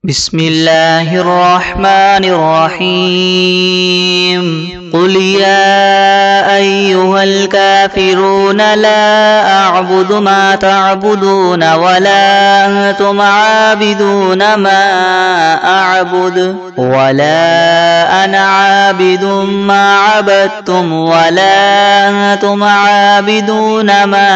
بسم الله الرحمن الرحيم قل يا أيها الكافرون لا أعبد ما تعبدون ولا أنتم عابدون ما أعبد ولا أنا عابد ما عبدتم ولا أنتم عابدون ما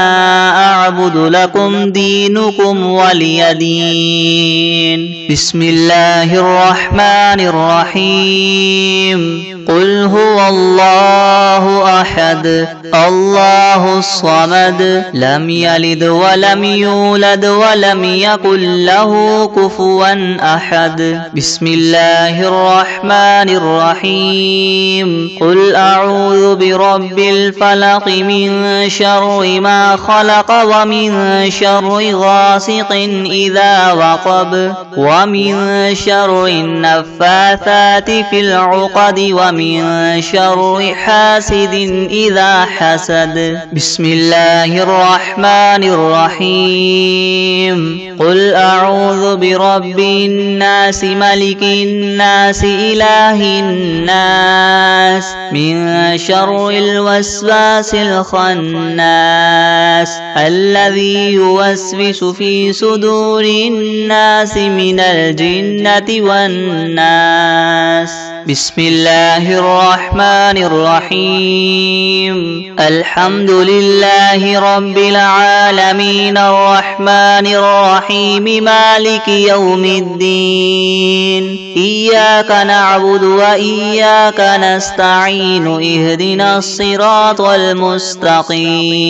أعبد لكم دينكم ولي دين. بسم الله الرحمن الرحيم قل هو الله أحد الله الصمد لم يلد ولم يولد ولم يكن له كفوا أحد. بسم الله الرحمن الرحيم قل أعوذ برب الفلق من شر ما خلق ومن شر غاسق إذا وقب ومن شر النفاثات في العقد ومن شر حاسد إذا حسد. بسم الله الرحمن الرحيم قل أعوذ برب الناس ملك الناس إله الناس من شر الوسواس الخناس الذي يوسوس في صدور الناس من الجنة والناس. بسم الله الرحمن الرحيم الحمد لله رب العالمين الرحمن الرحيم مالك يوم الدين إياك نعبد وإياك نستعين اهدنا الصراط المستقيم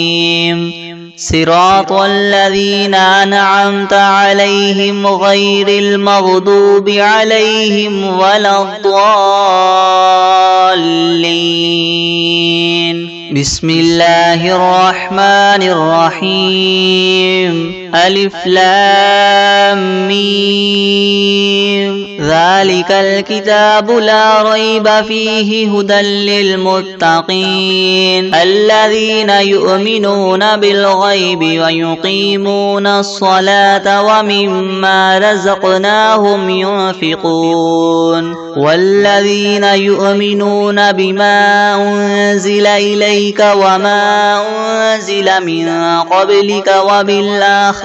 صراط الذين أنعمت عليهم غير المغضوب عليهم ولا الضالين. بسم الله الرحمن الرحيم ألف لام ميم ذلك الكتاب لا ريب فيه هدى للمتقين الذين يؤمنون بالغيب ويقيمون الصلاة ومما رزقناهم ينفقون والذين يؤمنون بما أنزل إليك وما أنزل من قبلك وبالآخرة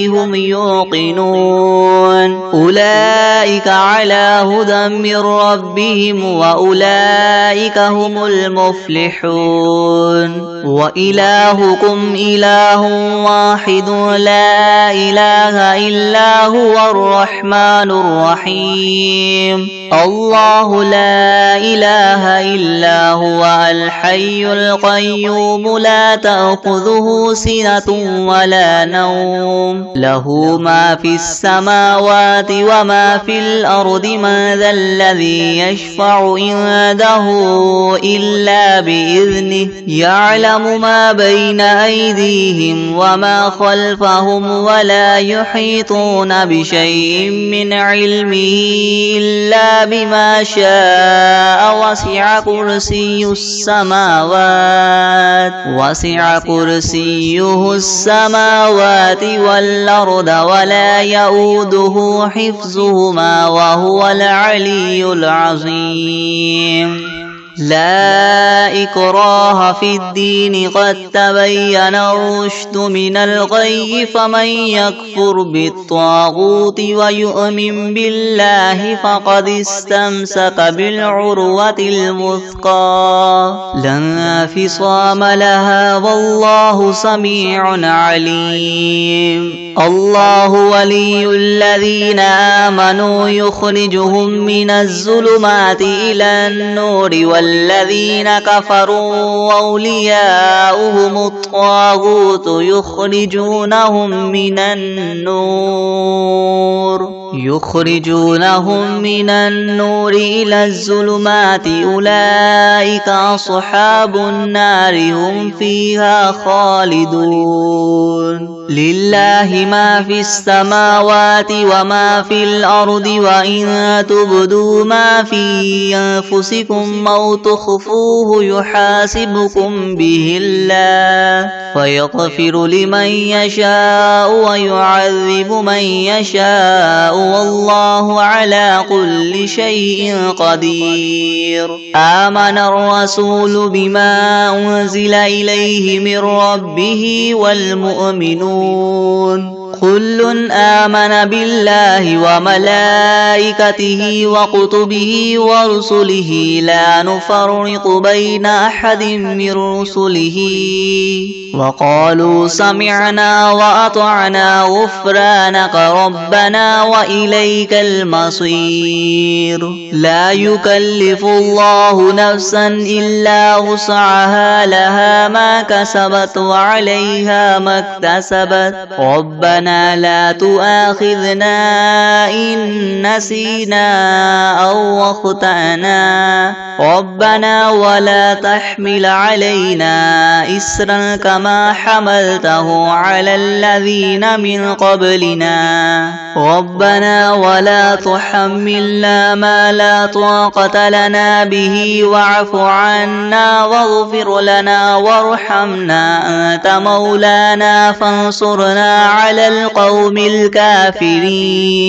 هم يوقنون أولئك على هدى من ربهم وأولئك هم المفلحون. وإلهكم إله واحد لا إله إلا هو الرحمن الرحيم الله لا إله إلا هو الحي القيوم لا تأخذه سنة ولا نوم له ما في السماوات وما في الأرض من ذا الذي يشفع عنده إلا بإذنه يعلم ما بين أيديهم وما خلفهم ولا يحيطون بشيء من علمه إلا بما شاء وسع كرسيه السماوات والأرض ولا يؤوده حفظهما وهو العلي العظيم. لا إكراه في الدين قد تبين الرشد من الغي فمن يكفر بالطاغوت ويؤمن بالله فقد استمسك بالعروة الوثقى لا انفصام لها والله سميع عليم. الله ولي الذين آمنوا يخرجهم من الظلمات إلى النور والذين كفروا أولياؤهم الطاغوت يخرجونهم من النور إلى الظلمات أولئك أصحاب النار هم فيها خالدون. لله ما في السماوات وما في الأرض وإن تبدوا ما في أنفسكم أو تخفوه يحاسبكم به الله فيغفر لمن يشاء ويعذب من يشاء والله على كل شيء قدير. آمن الرسول بما أنزل إليه من ربه والمؤمنون كل آمن بالله وملائكته وكتبه ورسله لا نفرق بين أحد من رسله وقالوا سمعنا وأطعنا غفرانك ربنا وإليك المصير. لا يكلف الله نفسا إلا وسعها لها ما كسبت وعليها ما اكتسبت ربنا لا تؤاخذنا إن نسينا أو أخطأنا ربنا ولا تحمل علينا إسرا كما حملته على الذين من قبلنا ربنا ولا تحملنا ما لا طاقة لنا به واعف عنا واغفر لنا وارحمنا أنت مولانا فانصرنا على القوم الكافرين.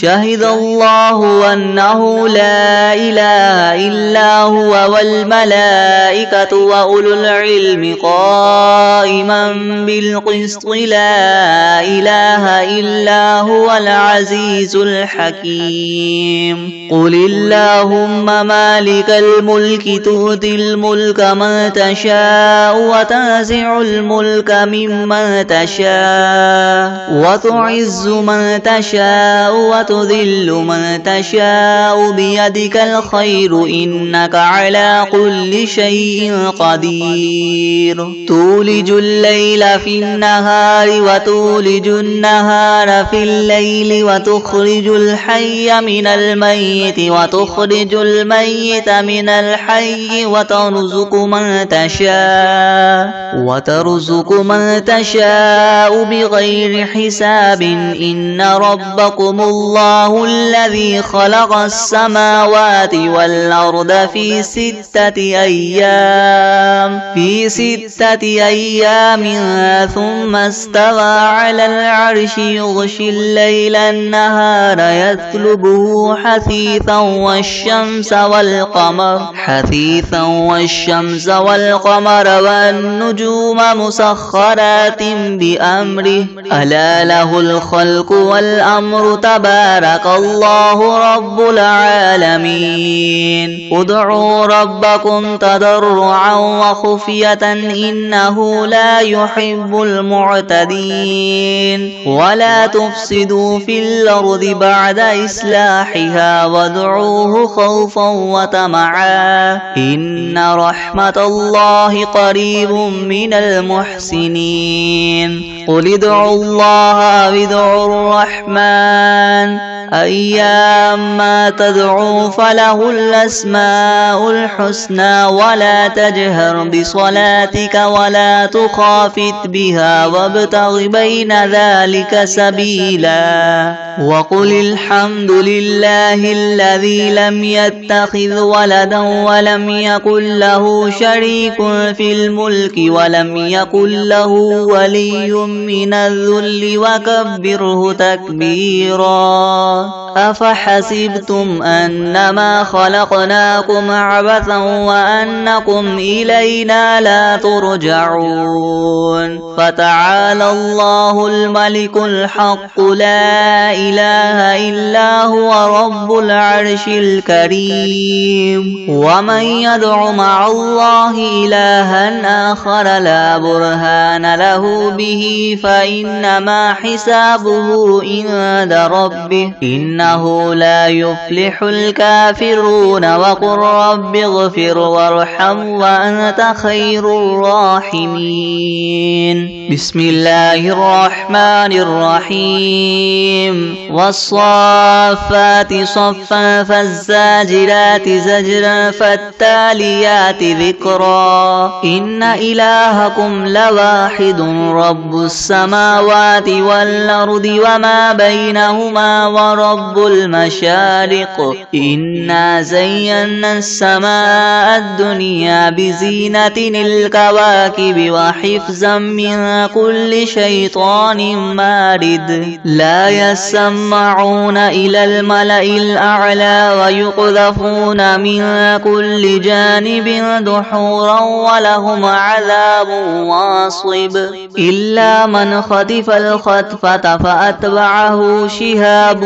شهد الله أنه لا إله إلا هو والملائكة وأولو العلم قائما بالقسط لا إله إلا هو العزيز الحكيم. قل اللهم مالك الملك تؤتي الملك من تشاء وتنزع الملك ممن تشاء وتعز من تشاء وتذل من تشاء بيدك الخير إنك على كل شيء قدير. تولج الليل في النهار وتولج النهار في الليل وتخرج الحي من الميت وتخرج الميت من الحي وترزق من تشاء بغير حساب. إن ربكم الله الذي خلق السماوات والأرض في 6 أيام ثم استوى على العرش يغشي الليل النهار يطلبه حثيثا والشمس والقمر والنجوم مسخرات بأمره ألا له الخلق والأمر تبارك الله رب العالمين. ادعوا ربكم تضرعا وخفية إنه لا يحب المعتدين. ولا تفسدوا في الأرض بعد إصلاحها وادعوه خوفا وطمعا إن رحمة الله قريب من المحسنين. قل ادعوا الله أو ادعوا الرحمن أيما تدعوا فله الأسماء الحسنى ولا تجهر بصلاتك ولا تخافت بها وابتغ بين ذلك سبيلا. وقل الحمد لله الذي لم يتخذ ولدا ولم يكن له شريك في الملك ولم يكن له ولي من الذل وكبره تكبيرا. أفحسبتم أنما خلقناكم عبثا وأنكم إلينا لا ترجعون. فتعالى الله الملك الحق لا إله إلا هو رب العرش الكريم. ومن يدع مع الله إلها آخر لا برهان له به فإنما حسابه عند ربه إن إنه لا يفلح الكافرون وقل رب اغفر وارحم وأنت خير الراحمين بسم الله الرحمن الرحيم والصافات صفا فالزاجرات زجرا فالتاليات ذكرا إن إلهكم لواحد رب السماوات والأرض وما بينهما ورب المشارق إنا زينا السماء الدنيا بزينة الكواكب وحفظا من كل شيطان مارد لا يسمعون إلى الملأ الأعلى ويقذفون من كل جانب دحورا ولهم عذاب واصب إلا من خطف الخطفة فأتبعه شهاب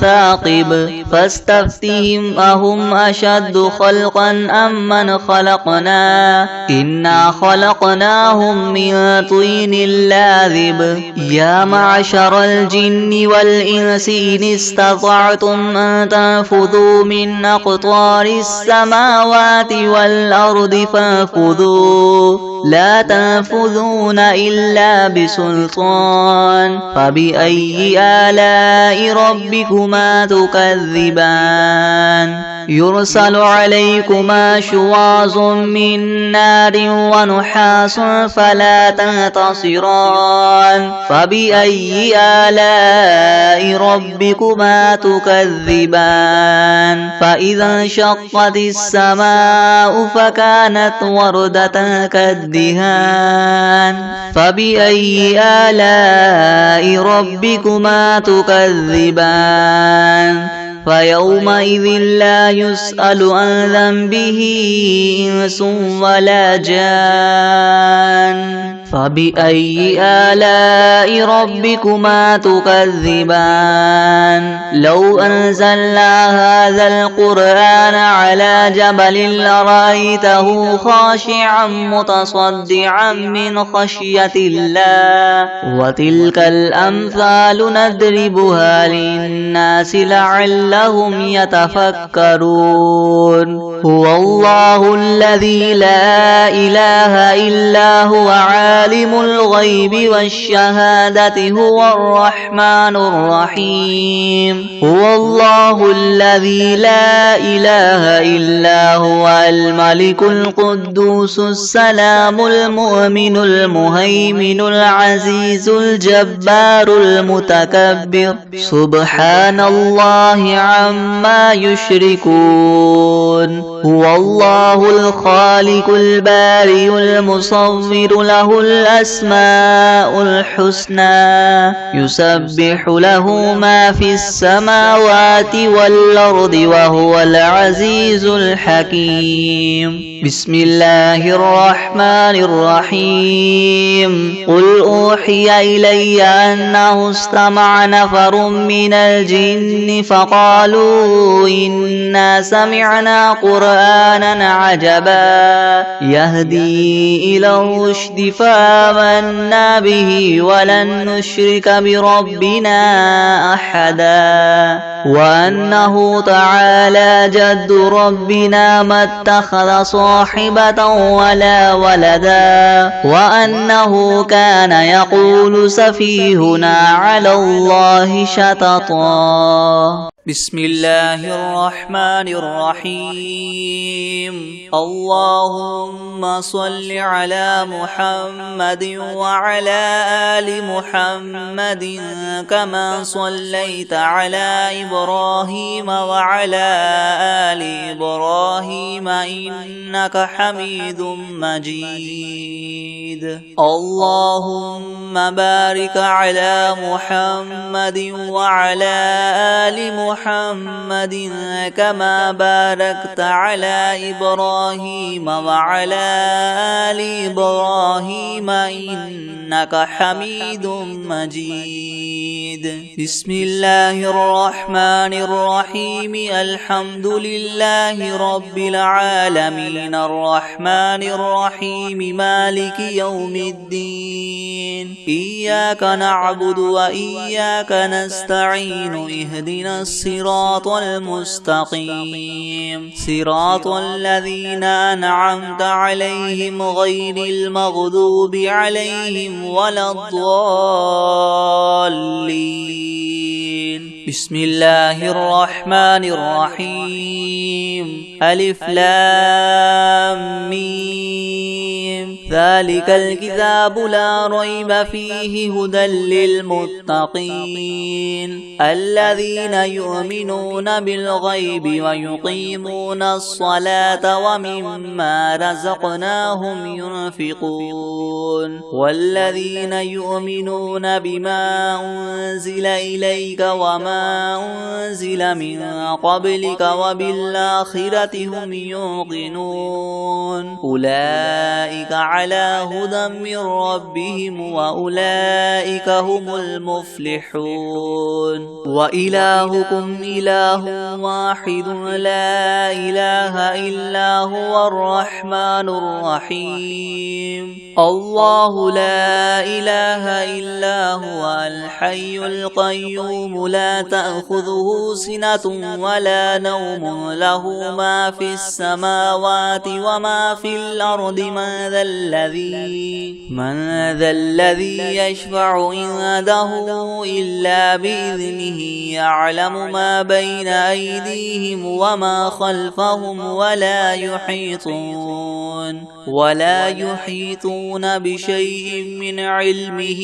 ثاقب فاستفتهم أهم أشد خلقا أم من خلقنا إنا خلقناهم من طين لاذب يا معشر الجن والإنس إن استطعتم أن تنفذوا من أقطار السماوات والأرض فانفذوا لا تنفذون إلا بسلطان فبأي آلاء ربكما تكذبان يرسل عليكما شواظ من نار ونحاس فلا تنتصران فبأي آلاء ربكما تكذبان فإذا انشقت السماء فكانت وردة كالدهان فبأي آلاء ربكما تكذبان فيومئذ لا يسأل عن ذنبه إنس ولا جان فبأي آلاء ربكما تكذبان لو أنزلنا هذا القرآن على جبل لرأيته خاشعا متصدعا من خشية الله وتلك الأمثال نضربها للناس لعلهم يتفكرون هو الله الذي لا إله إلا هو عالم الغيب والشهادة هو الرحمن الرحيم هو الله الذي لا إله إلا هو الملك القدوس السلام المؤمن المهيمن العزيز الجبار المتكبر سبحان الله عما يشركون هو الله الخالق البارئ المصور له الأسماء الحسنى يسبح له ما في السماوات والأرض وهو العزيز الحكيم بسم الله الرحمن الرحيم قل أوحي إلي أنه استمع نفر من الجن فقالوا إنا سمعنا قرآنا عجبا يهدي إلى الرشد فآمنا به ولن نشرك بربنا أحدا وأنه تعالى جد ربنا ما اتخذ صاحبة ولا ولدا وأنه كان يقول سفيهنا على الله شططا بسم الله الرحمن الرحيم اللهم صل على محمد وعلى آل محمد كما صليت على إبراهيم وعلى آل إبراهيم إنك حميد مجيد اللهم بارك على محمد وعلى آل محمد محمد كما باركت على إبراهيم وعلى آل إبراهيم إنك حميد مجيد. بسم الله الرحمن الرحيم. الحمد لله رب العالمين الرحمن الرحيم مالك يوم الدين. إياك نعبد وإياك نستعين. اهدنا الصراط المستقيم صراط الذين أنعمت عليهم غير المغضوب عليهم ولا الضالين. بسم الله الرحمن الرحيم. ألف لام ميم. ذلك الكتاب لا ريب فيه هدى للمتقين الذين يؤمنون بالغيب ويقيمون الصلاة ومما رزقناهم ينفقون والذين يؤمنون بما أنزل إليك وما أنزل من قبلك وبالآخرة هم يوقنون أولئك على هدى من ربهم وأولئك هم المفلحون. وإلهكم إله واحد لا إله إلا هو الرحمن الرحيم. الله لا إله إلا هو الحي القيوم لا تأخذه سنة ولا نوم له ما في السماوات وما في الأرض. من ذا الذي يشفع عنده إلا بإذنه يعلم ما بين أيديهم وما خلفهم ولا يحيطون بشيء من علمه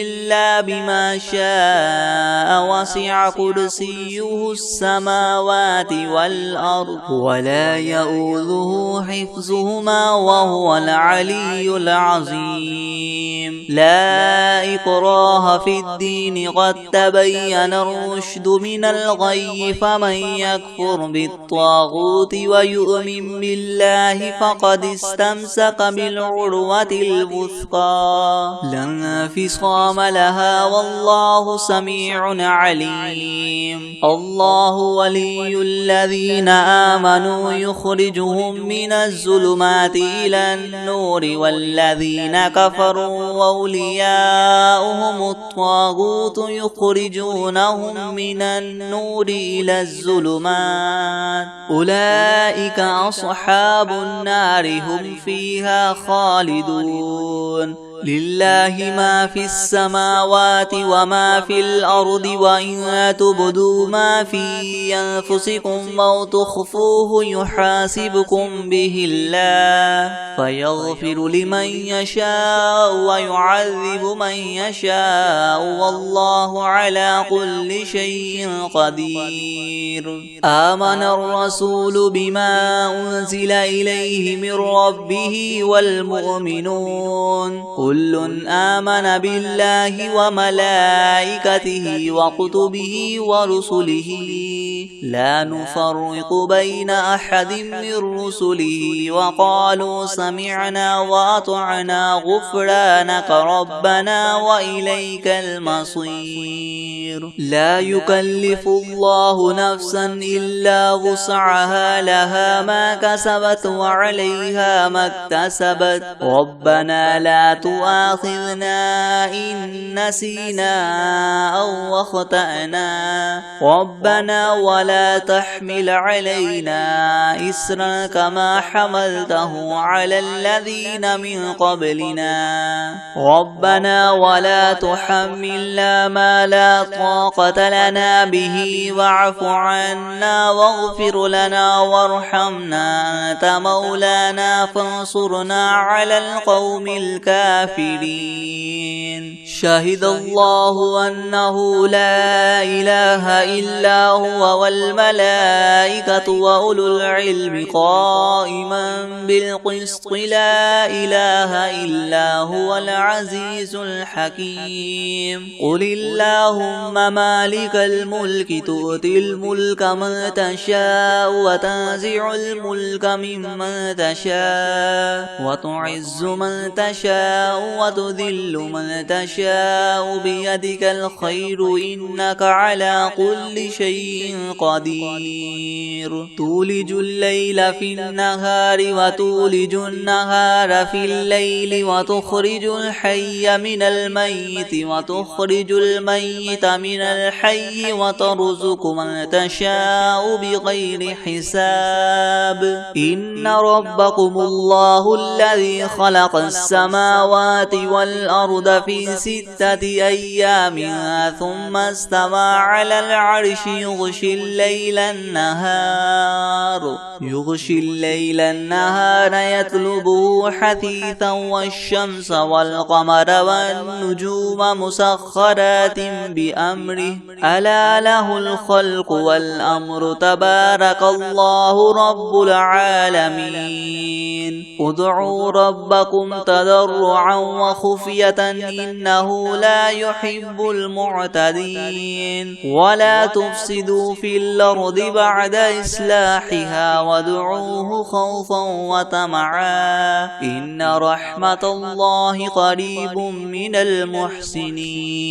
إلا بما شاء وسع كرسيه السماوات والأرض ولا يؤوده حفظهما وهو العلي العظيم. لا إكراه في الدين قد تبين الرشد من الغي فمن يكفر بالطاغوت ويؤمن بالله فقد استمسك بالعروة الوثقى لا انفصام لها والله سميع عليم. الله ولي الذين آمنوا يخرجهم من الظلمات إلى النور والذين كفروا أولياؤهم الطاغوت يخرجونهم من النور إلى الظلمات أولئك أصحاب النار هم فيها خالدون. لله ما في السماوات وما في الأرض وإن تبدوا ما في أنفسكم أو تخفوه يحاسبكم به الله فيغفر لمن يشاء ويعذب من يشاء والله على كل شيء قدير. آمن الرسول بما أنزل إليه من ربه والمؤمنون كل آمن بالله وملائكته وكتبه ورسله لا نفرق بين أحد من رسله وقالوا سمعنا وأطعنا غفرانك ربنا وإليك المصير. لا يكلف الله نفسا إلا وسعها لها ما كسبت وعليها ما اكتسبت ربنا لا تؤاخذنا إن نسينا أو أخطأنا ربنا ولا تحمل علينا إسرا كما حملته على الذين من قبلنا ربنا ولا تحملنا ما لا طاقة لنا به واعف عنا واغفر لنا وارحمنا أنت مولانا فانصرنا على القوم الكافرين. الكافرين شهد الله أنه لا إله إلا هو والملائكة وأولو العلم قائما بالقسط لا إله إلا هو العزيز الحكيم قل اللهم مالك الملك تؤتي الملك من تشاء وتنزع الملك ممن تشاء وتعز من تشاء وتذل من تشاء بيدك الخير إنك على كل شيء قدير تولج الليل في النهار وتولج النهار في الليل وتخرج الحي من الميت وتخرج الميت من الحي وترزق من تشاء بغير حساب إن ربكم الله الذي خلق السماوات والأرض في 6 أيام ثم استوى على العرش يغشي الليل النهار يطلبه حثيثا والشمس والقمر والنجوم مسخرات بأمره ألا له الخلق والأمر تبارك الله رب العالمين ادعوا ربكم تضرعا وخفية إنه لا يحب المعتدين ولا تفسدوا في الأرض بعد إصلاحها وادعوه خوفا وطمعا إن رحمة الله قريب من المحسنين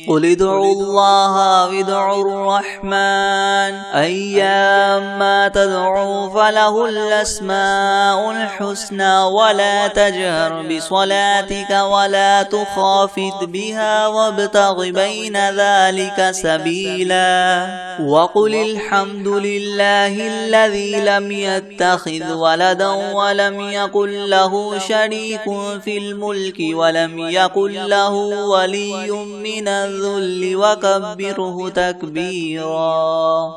قل ادعوا الله وادعوا الرحمن أيما تدعوا فله الأسماء الحسنى ولا تجهر بصلاتك ولا تخافت بها وابتغ بين ذلك سبيلا وقل الحمد لله الذي لم يتخذ ولدا ولم يكن له شريك في الملك ولم يكن له ولي من الذل وكبره تكبيرا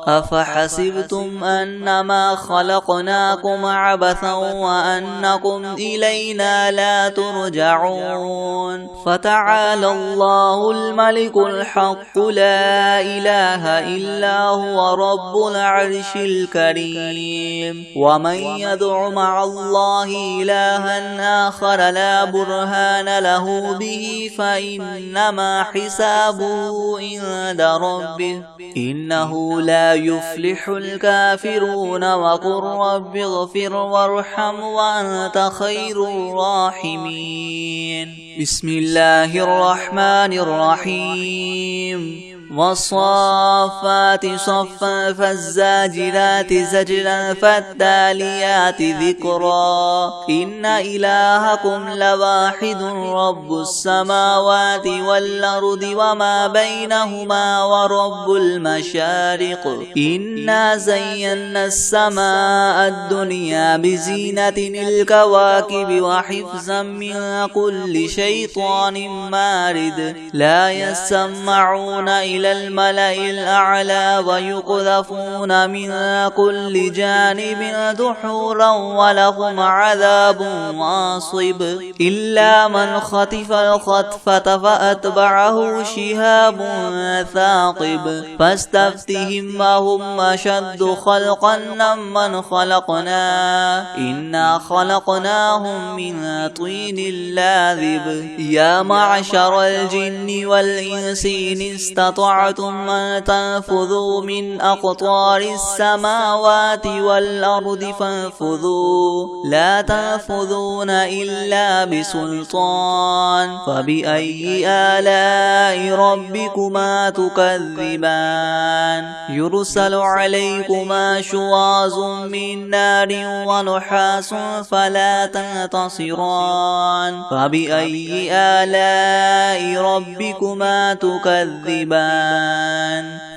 أفحسبتم أنما خلقناكم عبثا وأنكم إلينا لا ترجعون فتعالى الله الملك الحق لا إله إلا هو رب العرش الكريم ومن يدع مع الله إلها آخر لا برهان له به فإنما حسابه عند ربه إنه لا يفلح الكافرون وقل رب اغفر وارحم وأنت خير الراحمين بسم الله الرحمن الرحيم والصافات صفا فالزاجرات زجرا فالتاليات ذكرا إن إلهكم لواحد رب السماوات والأرض وما بينهما ورب المشارق إنا زينا السماء الدنيا بزينة الكواكب وحفظا من كل شيطان مارد لا يسمعون إلى الملأ الأعلى ويقذفون من كل جانب دحورا ولهم عذاب واصب إلا من خطف الخطفة فأتبعه شهاب ثاقب فاستفتهم وهم أشد خلقا ممن خلقنا إنا خلقناهم من طين لاذب يا معشر الجن والإنس إن استطعتم أن تنفذوا من أقطار السماوات والأرض فانفذوا لا تنفذون إلا بسلطان فبأي آلاء ربكما تكذبان يرسل عليكما شواظ من نار ونحاس فلا تنتصران فبأي آلاء ربكما تكذبان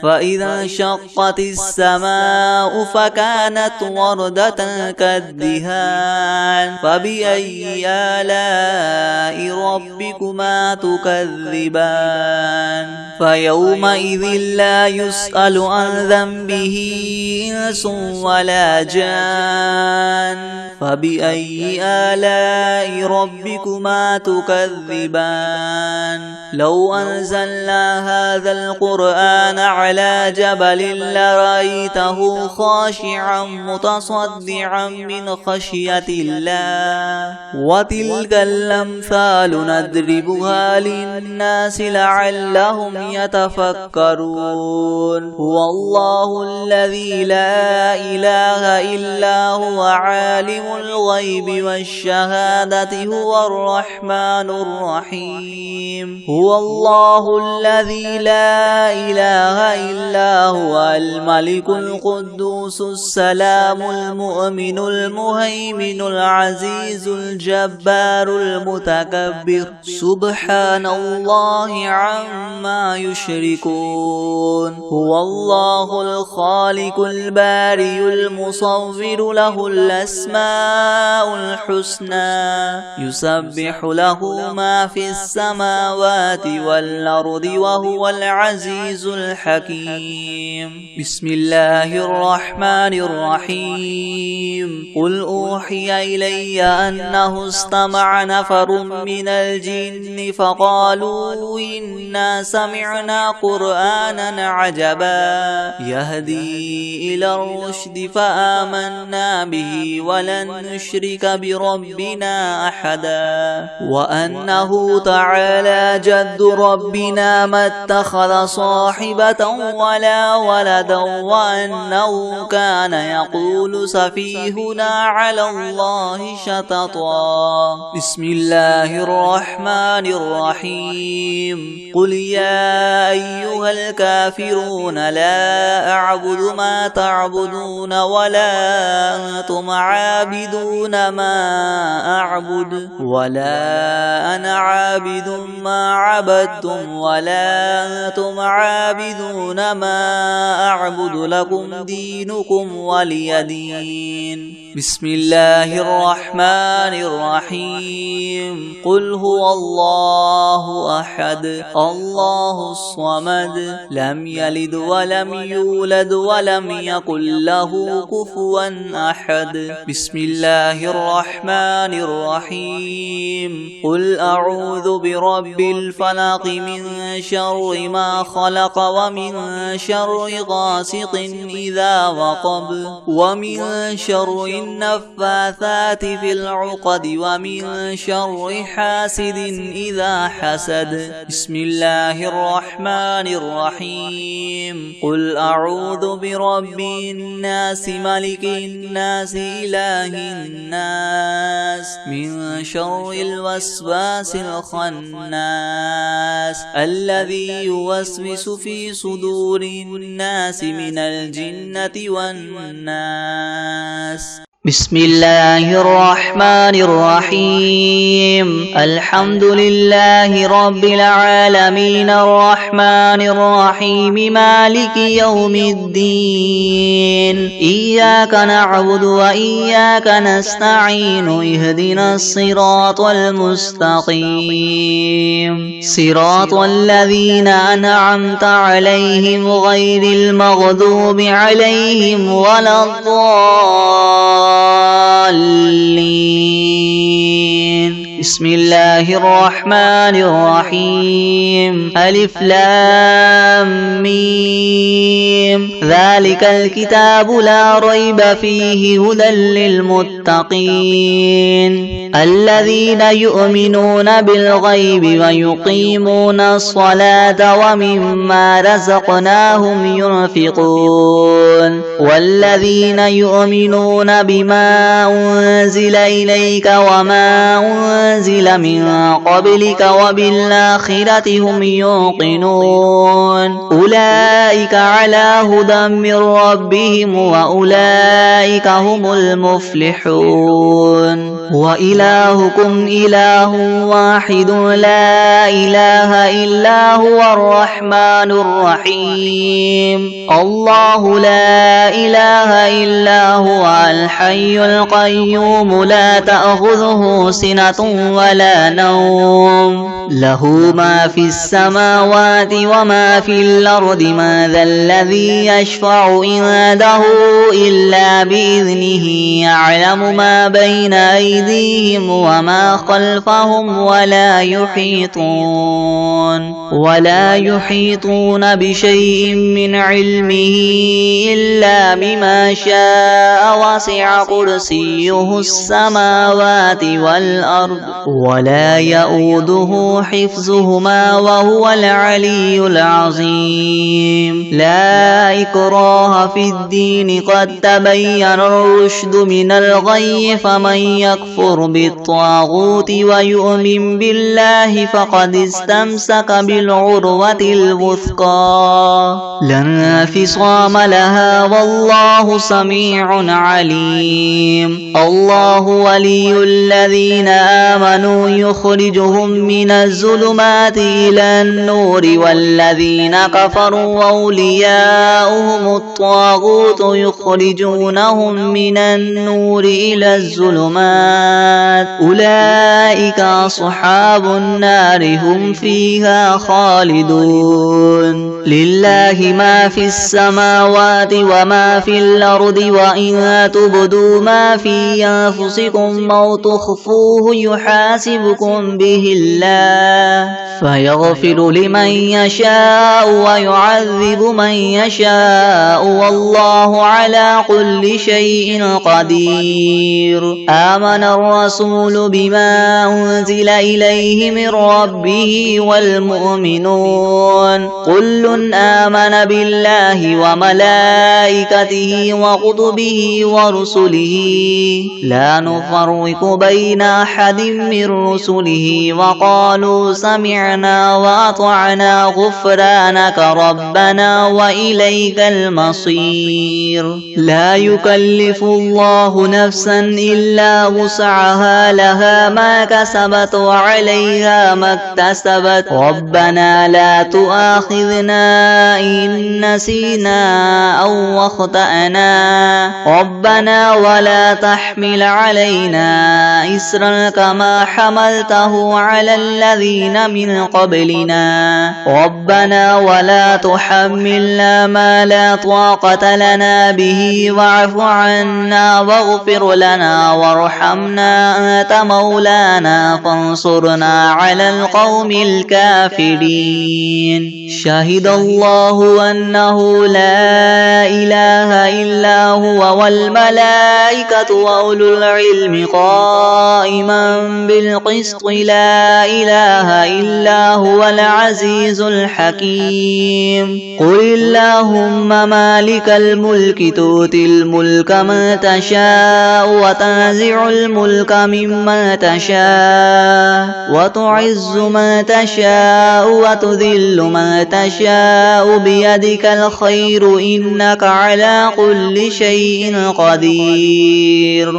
فإذا انشقت السماء فكانت وردة كالدهان فبأي آلاء ربكما تكذبان فيومئذ لا يسأل عن ذنبه إنس ولا جان فبأي آلاء ربكما تكذبان لو أنزلنا هذا القرآن على جبل لرأيته خاشعا متصدعا من خشية الله وتلك الأمثال نضربها للناس لعلهم يتفكرون هو الله الذي لا إله إلا هو عالم الغيب والشهادة هو الرحمن الرحيم هو الله الذي لا إله إلا هو الملك القدوس السلام المؤمن المهيمن العزيز الجبار المتكبر سبحان الله عما يشركون هو الله الخالق البارئ المصور له الأسماء الحسنى يسبح له ما في السماوات والأرض وهو العزيز الحكيم بسم الله الرحمن الرحيم قل أوحي إلي أنه استمع نفر من الجن فقالوا إنا سمعنا قرآنا عجبا يهدي إلى الرشد فآمنا به ولن نشرك بربنا أحدا وأنه تعالى جد ربنا ما اتخذ صاحبة ولا ولدا وأنه كان يقول سفيهنا على الله شططا بسم الله الرحمن الرحيم قل يا أيها الكافرون لا أعبد ما تعبدون ولا أنتم عابدون ما أعبد ولا أنا عابد ما عبدتم ولا أنتم عابدون ما أعبد لكم دينكم ولي دين بسم الله الرحمن الرحيم قل هو الله أحد الله الصمد لم يلد ولم يولد ولم يكن له كفوا أحد بسم الله الرحمن الرحيم قل أعوذ برب الفلق من شر ما خلق ومن شر غاسق إذا وقب ومن شر النفاثات في العقد ومن شر حاسد إذا حسد بسم الله الرحمن الرحيم قل أعوذ برب الناس ملك الناس إله الناس من شر الوسواس الخناس الذي يوسوس في صدور الناس من الجنة والناس بسم الله الرحمن الرحيم الحمد لله رب العالمين الرحمن الرحيم مالك يوم الدين إياك نعبد وإياك نستعين اهدنا الصراط المستقيم صراط الذين أنعمت عليهم غير المغضوب عليهم ولا الضالين بسم الله الرحمن الرحيم ألف لام ميم ذلك الكتاب لا ريب فيه هدى للمتقين الذين يؤمنون بالغيب ويقيمون الصلاة ومما رزقناهم ينفقون والذين يؤمنون بما بما أنزل إليك وما أنزل من قبلك وبالآخرة هم يوقنون أولئك على هدى من ربهم وأولئك هم المفلحون وإلهكم إله واحد لا إله إلا هو الرحمن الرحيم الله لا إله إلا هو الحي القيوم لا تأخذه سنة ولا نوم له ما في السماوات وما في الأرض ما ذا الذي يشفع عنده إلا بإذنه يعلم ما بين أيديهم وما خلفهم ولا يحيطون بشيء من علمه إلا بما شاء وسع كرسيه السماوات والأرض ولا يؤوده حفظهما وهو العلي العظيم لا إكراه في الدين قد تبين الرشد من الغي فمن يكفر بالطاغوت ويؤمن بالله فقد استمسك بالعروة الوثقى لا انفصام لها والله سميع عليم الله ولي الذين آمنوا يخرجهم من الظلمات إلى النور والذين كفروا أولياؤهم الطاغوت يخرجونهم من النور إلى الظلمات أولئك أصحاب النار هم فيها خالدون لله ما في السماوات وما في الأرض وإن تبدوا ما في أنفسكم أو تخفوه يحاسبكم به الله فيغفر لمن يشاء ويعذب من يشاء والله على كل شيء قدير آمن الرسول بما أنزل إليه من ربه والمؤمنون كل آمن بالله وملائكته وكتبه ورسله لا نفرق بين أحد من رسله وقالوا سمعنا وأطعنا غفرانك ربنا وإليك المصير لا يكلف الله نفسا إلا وسعها لها ما كسبت وعليها ما اكتسبت ربنا لا تؤاخذنا إن نسينا أو أخطأنا ربنا ولا تحمل علينا إسرا كما حملته على الذين من قبلنا ربنا ولا تحملنا ما لا طاقة لنا به واعف عنا واغفر لنا وارحمنا أنت مولانا فانصرنا على القوم الكافرين شهد الله أنه لا إله إلا هو والملائكة وأولو العلم قائما بالقسط لا إله إلا هو العزيز الحكيم قل اللهم مالك الملك تؤتي الملك من تشاء وتنزع الملك ممن تشاء وتعز من تشاء وتذل من تشاء بيدك الخير إنك على كل شيء قدير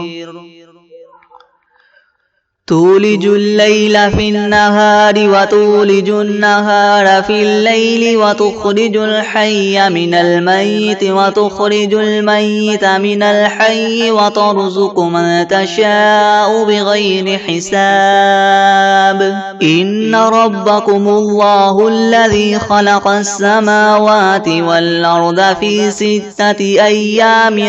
تولج الليل في النهار وتولج النهار في الليل وتخرج الحي من الميت وتخرج الميت من الحي وترزق من تشاء بغير حساب إن ربكم الله الذي خلق السماوات والأرض في 6 أيام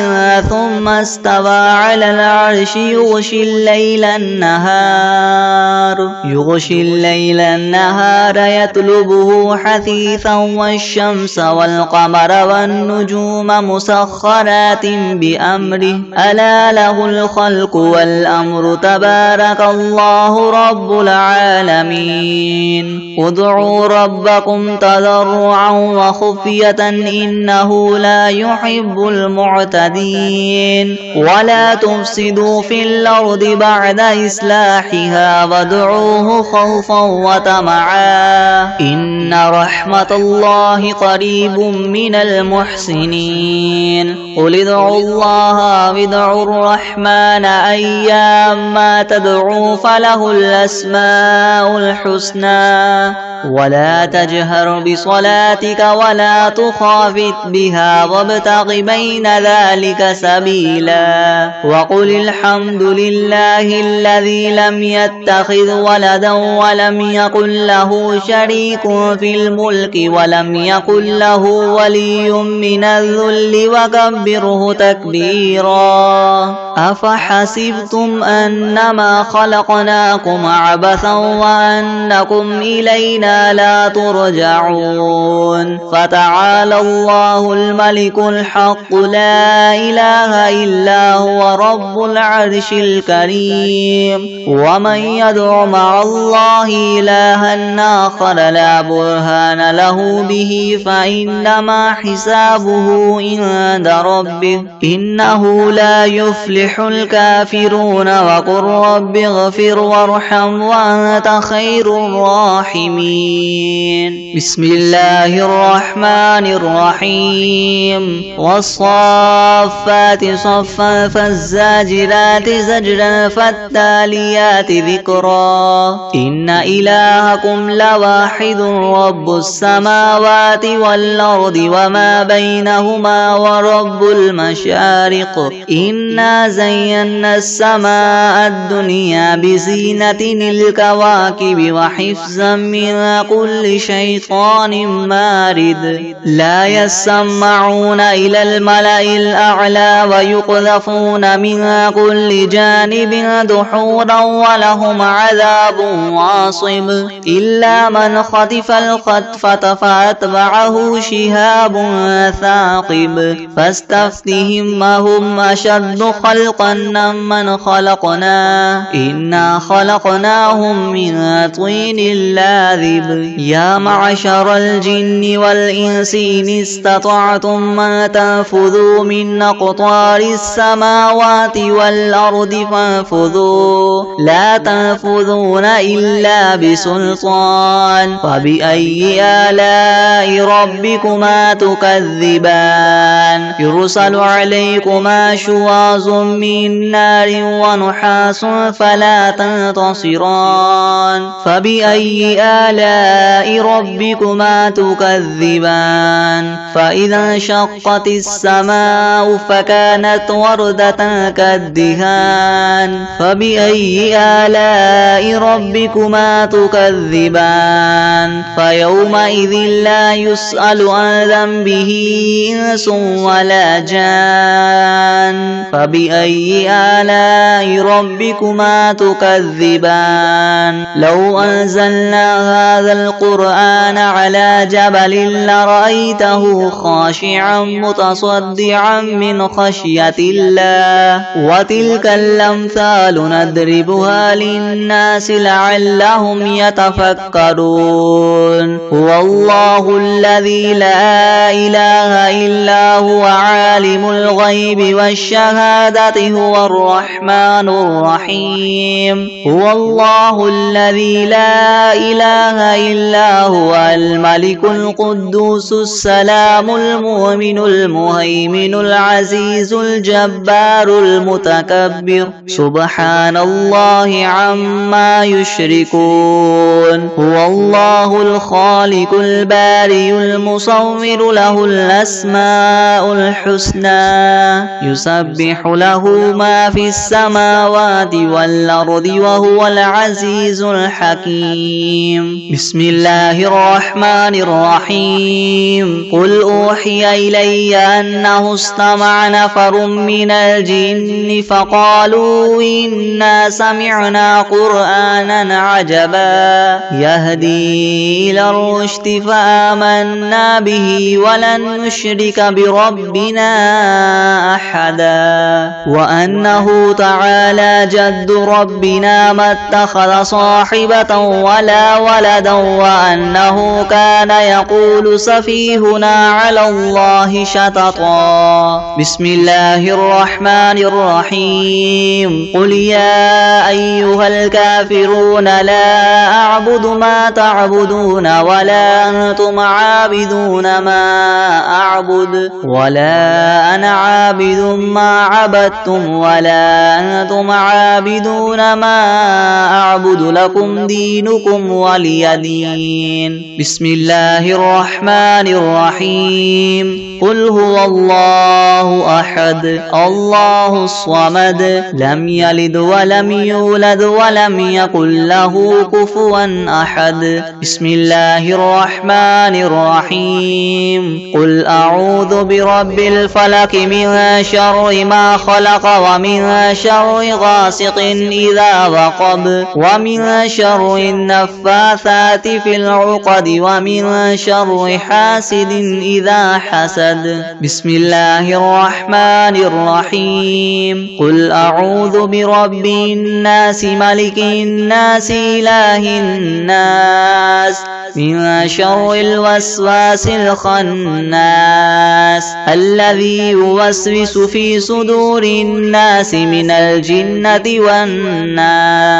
ثم استوى على العرش يغشي الليل النهار النهار يغشي الليل النهار يطلبه حثيثا والشمس والقمر والنجوم مسخرات بأمره ألا له الخلق والأمر تبارك الله رب العالمين ادعوا ربكم تضرعا وخفية إنه لا يحب المعتدين ولا تفسدوا في الأرض بعد إصلاحها وادعوه خوفا وطمعا إن رحمة الله قريب من المحسنين قل ادعوا الله وادعوا الرحمن أيما تدعوا فله الأسماء الحسنى ولا تجهر بصلاتك ولا تخافت بها وابتغ بين ذلك سبيلا وقل الحمد لله الذي لم يتخذ ولدا ولم يكن له شريك في الملك ولم يكن له ولي من الذل وكبره تكبيرا أفحسبتم أنما خلقناكم عبثا وأنكم إلينا لا ترجعون فتعالى الله الملك الحق لا إله إلا هو رب العرش الكريم ومن يدع مع الله إلها آخر لا برهان له به فإنما حسابه عند ربه إنه لا يفلح الكافرون وقل رب اغفر وارحم وأنت خير الراحمين بسم الله الرحمن الرحيم والصافات صفا فالزاجرات زجرا فالتاليات ذكرا إن إلهكم لواحد رب السماوات والأرض وما بينهما ورب المشارق إنا زينا السماء الدنيا بزينة الكواكب وحفظا من كل شيطان مارد لا يسمعون إلى الملأ الأعلى ويقذفون من كل جانب دحورا ولهم عذاب واصب إلا من خطف الخطفة فأتبعه شهاب ثاقب فاستفتهم هم أشد خلقا من خلقنا إنا خلقناهم من طين لاذب يا معشر الجن والإنس إن استطعتم أن تنفذوا من أقطار السماوات والأرض فانفذوا لا تنفذون إلا بسلطان فبأي آلاء ربكما تكذبان يرسل عليكما شواظ من نار ونحاس فلا تنتصران فبأي آلاء ربكما تكذبان فإذا انشقت السماء فكانت وردة كالدهان فبأي آلاء ربكما تكذبان فيومئذ لا يسأل عن ذنبه إنس ولا جان فبأي آلاء ربكما تكذبان لو أنزلنا هذا القرآن على جبل لرأيته خاشعا متصدعا من خشية الله وتلك الأمثال نضربها للناس لعلهم يتفكرون هو الله الذي لا إله إلا هو عالم الغيب والشهادة هو الرحمن الرحيم هو الله الذي لا إله إلا هو الملك القدوس السلام المؤمن المهيمن العزيز الجبار المتكبر سبحان الله عما يشركون هو الله الخالق البارئ المصور له الأسماء الحسنى يسبح له ما في السماوات والأرض وهو العزيز الحكيم بسم الله الرحمن الرحيم قل أوحي إلي أنه استمع نفر من الجن فقالوا إنا سمعنا قرآنا عجبا يهدي إلى الرشد فآمنا به ولن نشرك بربنا أحدا وأنه تعالى جد ربنا ما اتخذ صاحبة ولا ولدا وأنه كان يقول سفيهنا على الله شططا بسم الله الرحمن الرحيم قل يا أيها الكافرون لا أعبد ما تعبدون ولا أنتم عابدون ما أعبد ولا أنا عابد ما عبدتم ولا أنتم عابدون ما أعبد لكم دينكم ولي دين بسم الله الرحمن الرحيم قل هو الله أحد الله الصمد لم يلد ولم يولد ولم يكن له كفوا أحد بسم الله الرحمن الرحيم قل أعوذ برب الفلق من شر ما خلق ومن شر غاسق إذا وقب ومن شر النفاثات في العقد ومن شر حاسد إذا حسد بسم الله الرحمن الرحيم قل أعوذ برب الناس ملك الناس إله الناس من شر الوسواس الخناس الذي يوسوس في صدور الناس من الجنة والناس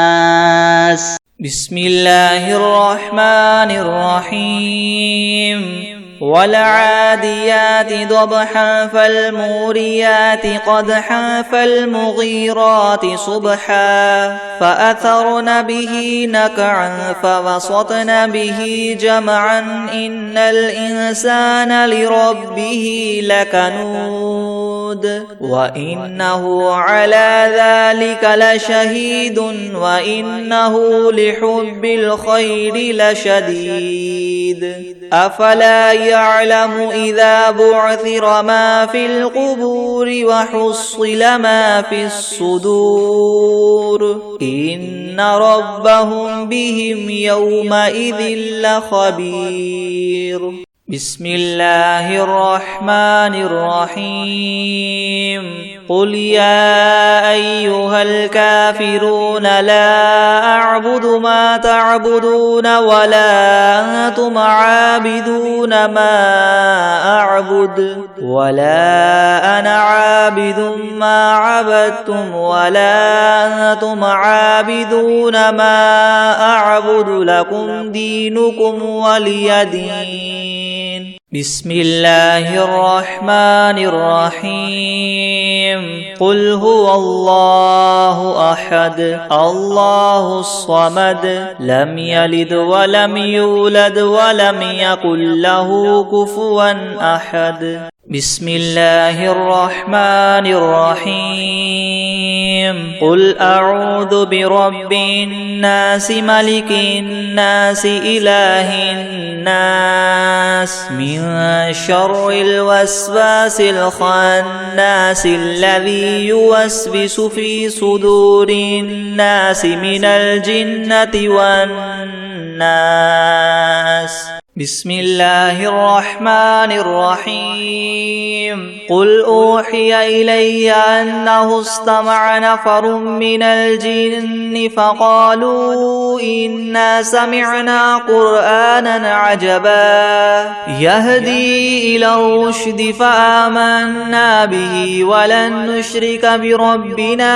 بسم الله الرحمن الرحيم والعاديات ضبحا فالموريات قدحا فالمغيرات صبحا فأثرن به نقعا فوسطن به جمعا إن الإنسان لربه لكنود وإنه على ذلك لشهيد وإنه لحب الخير لشديد أفلا يعلم إذا بعثر ما في القبور وحصل ما في الصدور إن ربهم بهم يومئذ لخبير بسم الله الرحمن الرحيم قل يا أيها الكافرون لا أعبد ما تعبدون ولا أنتم عابدون ما أعبد ولا أنا عابد ما عبدتم ولا أنتم عابدون ما أعبد لكم دينكم ولي دين بسم الله الرحمن الرحيم قل هو الله أحد الله الصمد لم يلد ولم يولد ولم يكن له كفوا أحد بسم الله الرحمن الرحيم قل أعوذ برب الناس ملك الناس إله الناس من شر الوسواس الخناس الذي يوسوس في صدور الناس من الجنة والناس بسم الله الرحمن الرحيم قل أوحي إلي أنه استمع نفر من الجن فقالوا إنا سمعنا قرآنا عجبا يهدي إلى الرشد فآمنا به ولن نشرك بربنا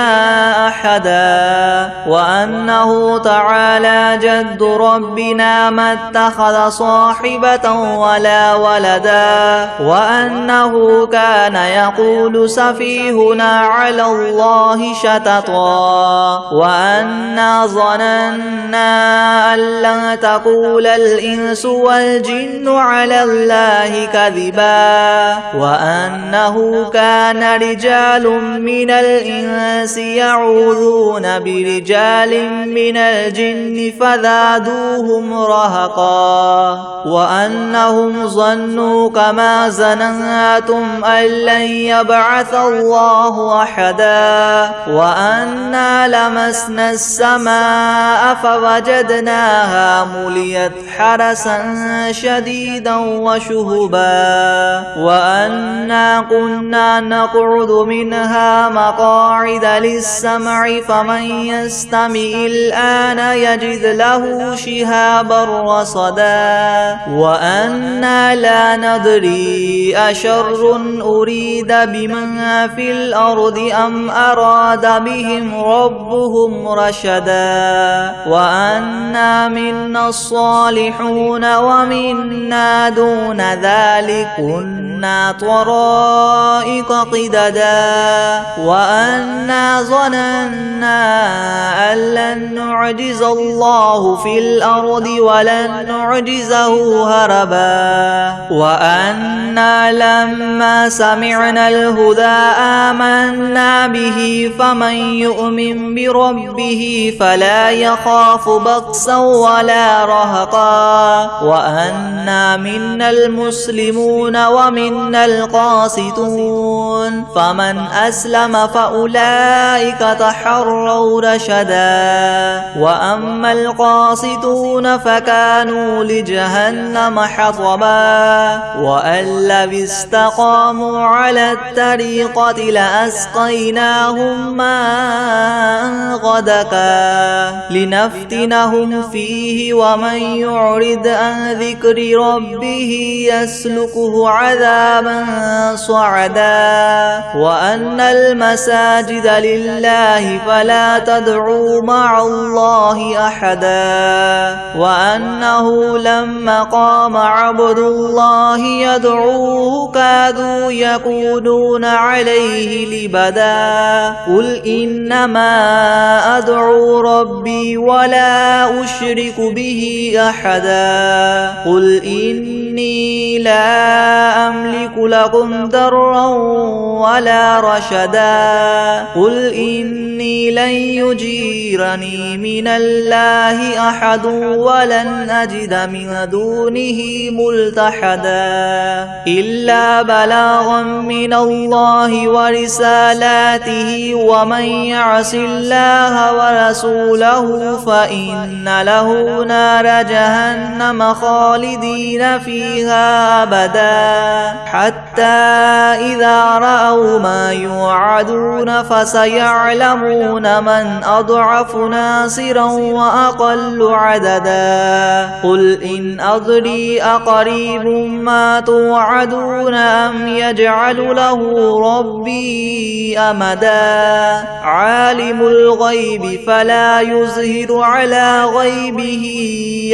أحدا وأنه تعالى جد ربنا ما اتخذ صاحبا صاحبة ولا ولدا وأنه كان يقول سفيهنا على الله شططا وأنا ظننا أن لن تقول الإنس والجن على الله كذبا وأنه كان رجال من الإنس يعوذون برجال من الجن فزادوهم رهقا وأنهم ظنوا كما ظننتم أن لن يبعث الله أحدا وأنا لمسنا السماء فوجدناها مليت حرسا شديدا وشهبا وأنا كنا نقعد منها مقاعد للسمع فمن يستمع الآن يجد له شهابا رصدا وأنا لا ندري أشر أريد بمن في الأرض أم أراد بهم ربهم رشدا وأنا منا الصالحون ومنا دون ذلك كنا طرائق قددا وأنا ظننا أن لن نعجز الله في الأرض ولن نعجزه هربا وأنا لما سمعنا الهدى آمنا به فمن يؤمن بربه فلا يخاف بخسا ولا رهقا وأنا منا المسلمون ومنا القاسطون فمن أسلم فأولئك تحروا رشدا وأما القاسطون فكانوا لجهنم حطبا وأن لو استقاموا على الطريقة لأسقيناهم ماء غدقا لنفتنهم فيه ومن يعرض عن ذكر ربه يسلكه عذابا صعدا وأن المساجد لله فلا تدعوا مع الله أحدا وأنه لما قام عبد الله يدعوه كادوا يكونون عليه لبدا قل إنما أدعو ربي ولا أشرك به أحدا قل إني لا أملك لكم ضرا ولا رشدا قل إني لن يجيرني من الله أحد ولن أجد من دونه ملتحدا إلا بلاغا من الله ورسالاته ومن يعص الله ورسوله فإن له نار جهنم خالدين فيها أبدا حتى إذا رأوا ما يوعدون فسيعلمون من أضعف ناصرا وأقل عددا قل إن أدري أقريب ما توعدون أم يجعل له ربي أمدا عالم الغيب فلا يظهر على غيبه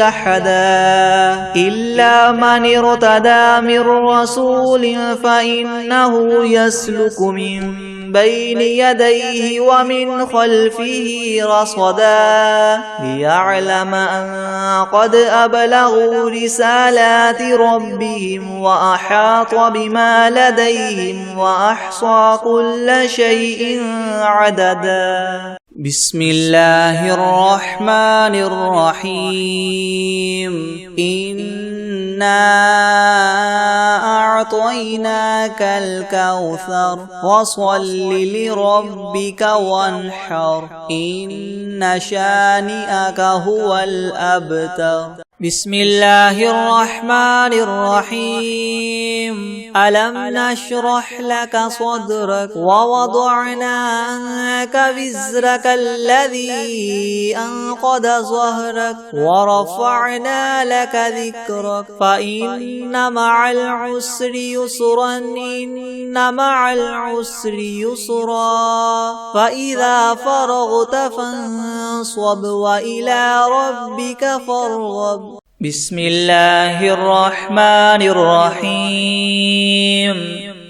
أحدا إلا من ارتدى من رسول فإنه يسلك من بين يديه ومن خلفه رصدا ليعلم أن قد أبلغوا رسالات ربهم وأحاط بما لديهم وأحصى كل شيء عددا بسم الله الرحمن الرحيم إنا أعطيناك الكوثر فصل لربك وانحر إن شانئك هو الأبتر بسم الله الرحمن الرحيم ألم نشرح لك صدرك ووضعنا عنك وزرك الذي أنقض ظهرك ورفعنا لك ذكرك فإن مع العسر يسرا إن مع العسر يسرا فإذا فرغت فانصب وإلى ربك فارغب بسم الله الرحمن الرحيم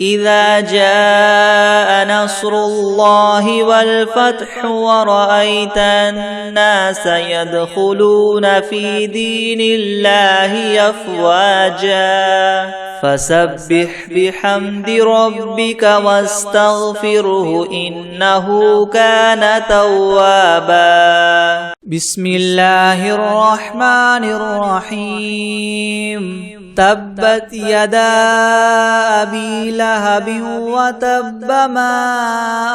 إذا جاء نصر الله والفتح ورأيت الناس يدخلون في دين الله أفواجا فسبح بحمد ربك واستغفره إنه كان توابا. بسم الله الرحمن الرحيم تبت يدا أبي لهب وتب ما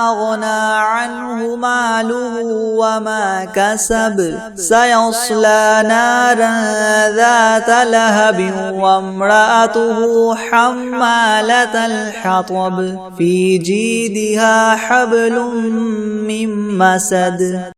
أغنى عنه ماله وما كسب سيصلى نارا ذات لهب وامرأته حمالة الحطب في جيدها حبل من مسد.